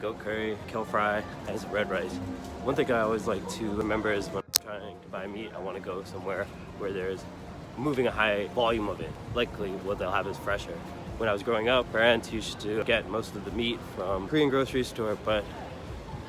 goat curry, kale fry, and some red rice. One thing I always like to remember is when I'm trying to buy meat, I want to go somewhere where there's moving a high volume of it. Likely what they'll have is fresher. When I was growing up, our aunts used to get most of the meat from Korean grocery store, but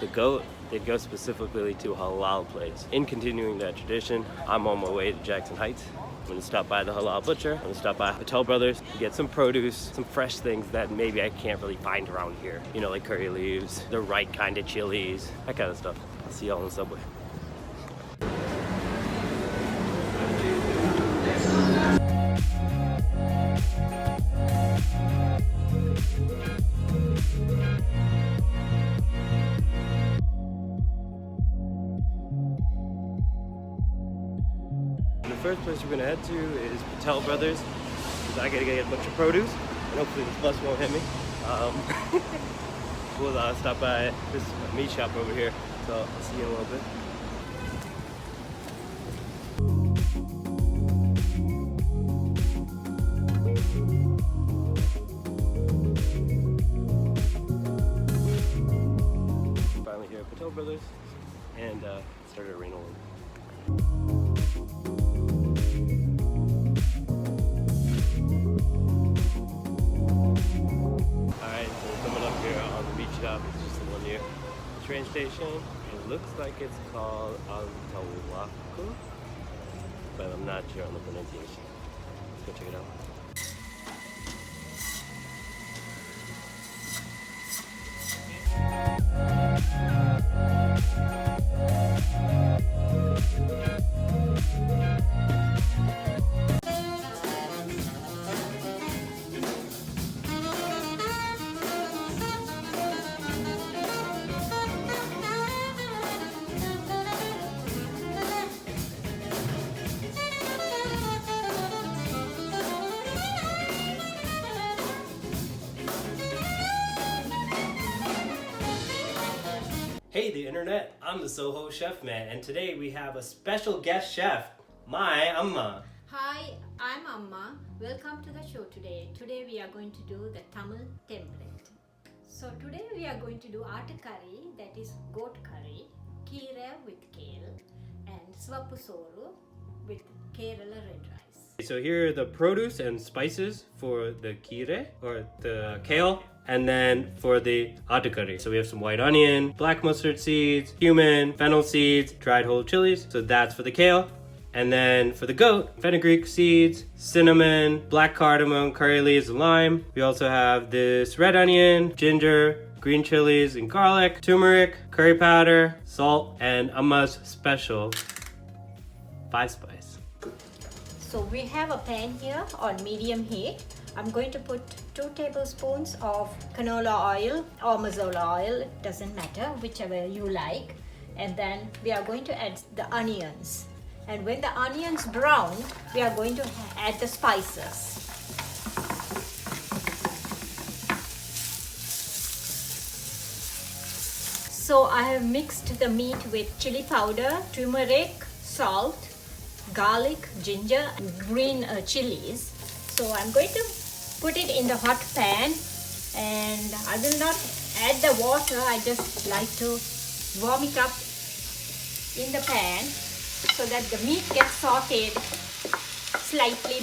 the goat, they'd go specifically to a halal place. In continuing that tradition, I'm on my way to Jackson Heights. I'm gonna stop by the halal butcher. I'm gonna stop by Patel Brothers to get some produce, some fresh things that maybe I can't really find around here. You know, like curry leaves, the right kind of chilies, that kind of stuff. I'll see y'all on the subway. The first place we're gonna head to is Patel Brothers, because I gotta get a bunch of produce, and hopefully this bus won't hit me. We'll stop by this meat shop over here, so I'll see you in a little bit. Finally here at Patel Brothers, and it started to rain a little bit. It's just the one near the train station. It looks like it's called Al-Tawaku, but I'm not sure on the pronunciation. Let's go check it out. Hey the internet, I'm the Soho Chef Man, and today we have a special guest chef, my Amma. Hi, I'm Amma. Welcome to the show today. Today we are going to do the Tamil template. So today we are going to do atta curry, that is goat curry, Keerai with kale, and swappu soru with Kerala red rice. So here are the produce and spices for the Keerai, or the kale. And then for the atta curry, so we have some white onion, black mustard seeds, cumin, fennel seeds, dried whole chilies. So that's for the kale. And then for the goat, fenugreek seeds, cinnamon, black cardamom, curry leaves, and lime. We also have this red onion, ginger, green chilies and garlic, turmeric, curry powder, salt, and Amma's special 5-spice. So we have a pan here on medium heat. I'm going to put 2 tablespoons of canola oil or mazola oil, it doesn't matter, whichever you like. And then we are going to add the onions. And when the onions brown, we are going to add the spices. So I have mixed the meat with chili powder, turmeric, salt, garlic, ginger, and green chilies. So I'm going to put it in the hot pan, and I will not add the water. I just like to warm it up in the pan so that the meat gets sauteed slightly.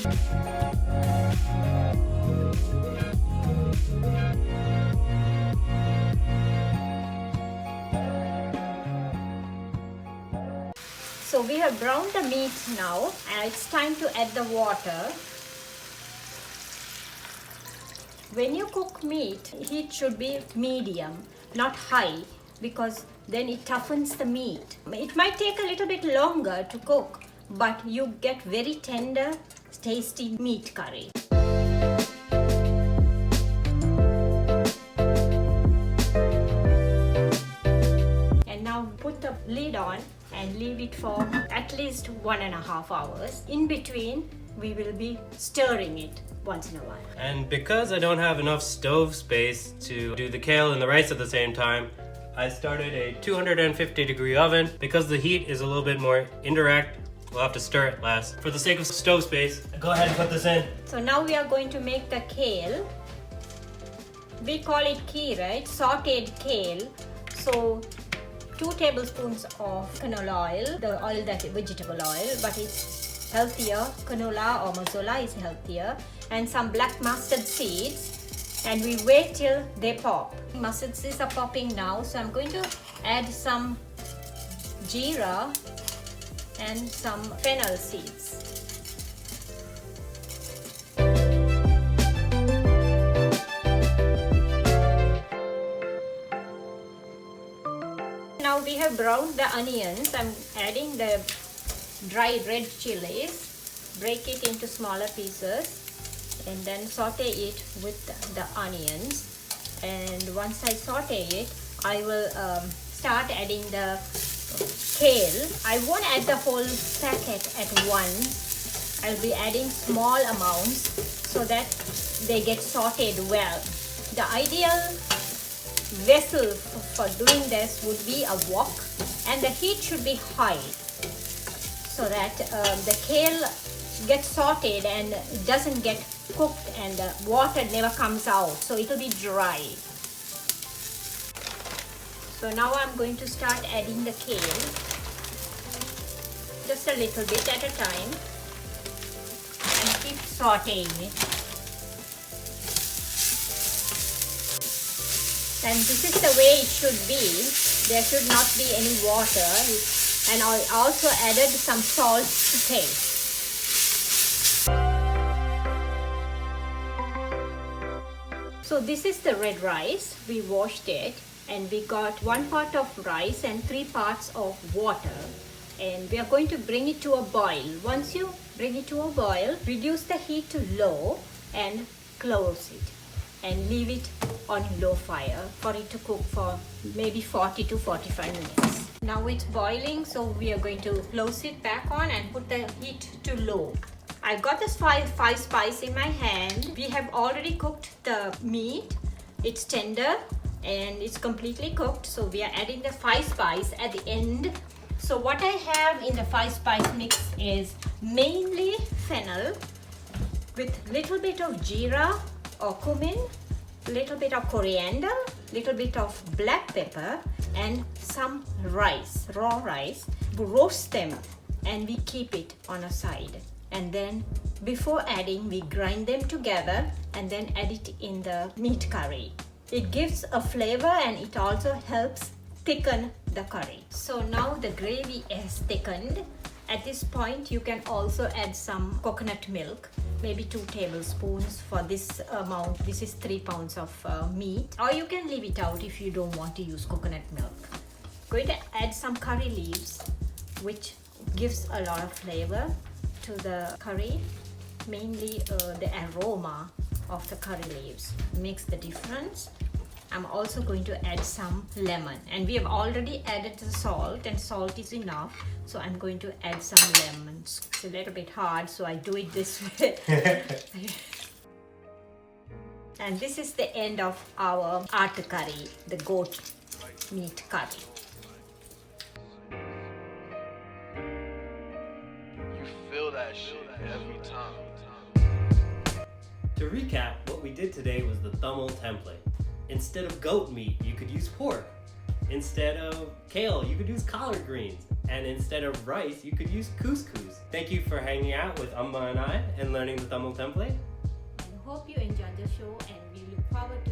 So we have browned the meat now, and it's time to add the water. When you cook meat, heat should be medium, not high, because then it toughens the meat. It might take a little bit longer to cook, but you get very tender, tasty meat curry. And now put the lid on and leave it for at least 1.5 hours. In between, we will be stirring it once in a while. And because I don't have enough stove space to do the kale and the rice at the same time, I started a 250-degree oven. Because the heat is a little bit more indirect, we'll have to stir it last. For the sake of stove space, go ahead and put this in. So now we are going to make the kale. We call it Keerai, sauteed kale. So 2 tablespoons of canola oil, the oil that is vegetable oil, but it's healthier. Canola or mazola is healthier. And some black mustard seeds. And we wait till they pop. Mustard seeds are popping now, so I'm going to add some jeera and some fennel seeds. Now we have browned the onions. I'm adding the dry red chilies. Break it into smaller pieces and then saute it with the onions. And once I saute it, I will start adding the kale. I won't add the whole packet at once. I'll be adding small amounts so that they get sauteed well. The ideal vessel for doing this would be a wok, and the heat should be high so that the kale gets sauteed and it doesn't get cooked and the water never comes out, so it will be dry. So now I'm going to start adding the kale, just a little bit at a time, and keep sauteing it. And this is the way it should be. There should not be any water. And I also added some salt to taste. So this is the red rice. We washed it and we got 1 part of rice and 3 parts of water. And we are going to bring it to a boil. Once you bring it to a boil, reduce the heat to low and close it. And leave it on low fire for it to cook for maybe 40 to 45 minutes. Now it's boiling, so we are going to close it back on and put the heat to low. I've got this five spice in my hand. We have already cooked the meat. It's tender and it's completely cooked, so we are adding the 5 spice at the end. So what I have in the 5 spice mix is mainly fennel with little bit of jeera or cumin, little bit of coriander, little bit of black pepper, and some rice, raw rice. We roast them and we keep it on a side. And then before adding, we grind them together and then add it in the meat curry. It gives a flavor and it also helps thicken the curry. So now the gravy is thickened. At this point, you can also add some coconut milk, maybe 2 tablespoons for this amount. This is 3 pounds of meat. Or you can leave it out if you don't want to use coconut milk. Going to add some curry leaves, which gives a lot of flavor to the curry. Mainly the aroma of the curry leaves makes the difference. I'm also going to add some lemon, and we have already added the salt, and salt is enough, so I'm going to add some lemons. It's a little bit hard, so I do it this way. And this is the end of our art curry, the goat meat curry. You feel that shit every time. To recap, what we did today was the Thummel template. Instead of goat meat, you could use pork. Instead of kale, you could use collard greens. And instead of rice, you could use couscous. Thank you for hanging out with Amma and I and learning the Thummel template. I hope you enjoyed the show, and we look forward to